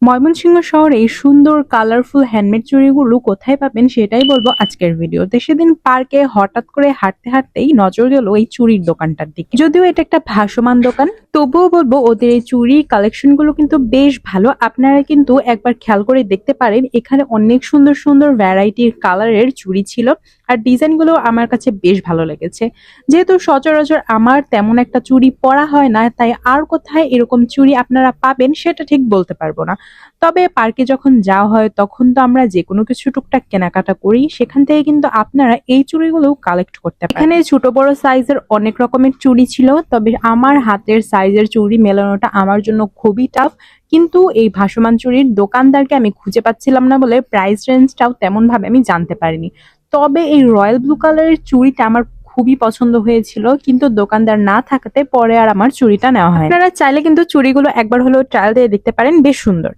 ময়মনসিংহ শহরে এই সুন্দর কালারফুল হ্যান্ডমেড চুড়িগুলো কোথায় পাবেন সেটাই বলবো আজকের ভিডিওতে। সেদিন পার্কে হঠাৎ করে হাঁটতে হাঁটতেই নজর গেল এই চুড়ির দোকানটার দিকে। যদিও এটা একটা ভাসমান দোকান, তবুও বলবো ওদের এই চুড়ি কালেকশন গুলো কিন্তু বেশ ভালো। আপনারা কিন্তু একবার খেয়াল করে দেখতে পারেন, এখানে অনেক সুন্দর সুন্দর ভ্যারাইটির কালারের চুড়ি ছিল আর ডিজাইন গুলো আমার কাছে বেশ ভালো লেগেছে। যেহেতু সচরাচর আমার তেমন একটা চুড়ি পরা হয় না, তাই আর কোথায় এরকম চুড়ি আপনারা পাবেন সেটা ঠিক বলতে পারবো না। তবে পার্কে যখন যাওয়া হয় তখন তো আমরা যে কোনো কিছু টুকটাক কেনাকাটা করি, সেখান থেকে কিন্তু আপনারা এই চুড়িগুলো কালেক্ট করতে পারেন। এখানে ছোট বড় সাইজের অনেক রকমের চুড়ি ছিল, তবে আমার হাতের সাইজের চুড়ি মেলানোটা আমার জন্য খুবই টাফ। কিন্তু এই ভাসমান চুড়ির দোকানদারকে আমি খুঁজে পাচ্ছিলাম না বলে প্রাইস রেঞ্জটাও তেমন ভাবে আমি জানতে পারিনি। তবে এই রয়্যাল ব্লু কালারের চুড়িটা আমার খুবই পছন্দ হয়েছিল, কিন্তু দোকানদার না থাকাতে পরে আর আমার চুড়িটা নেওয়া হয়। আপনারা চাইলে কিন্তু চুড়িগুলো একবার হলেও ট্রায়াল দিয়ে দেখতে পারেন, বেশ সুন্দর।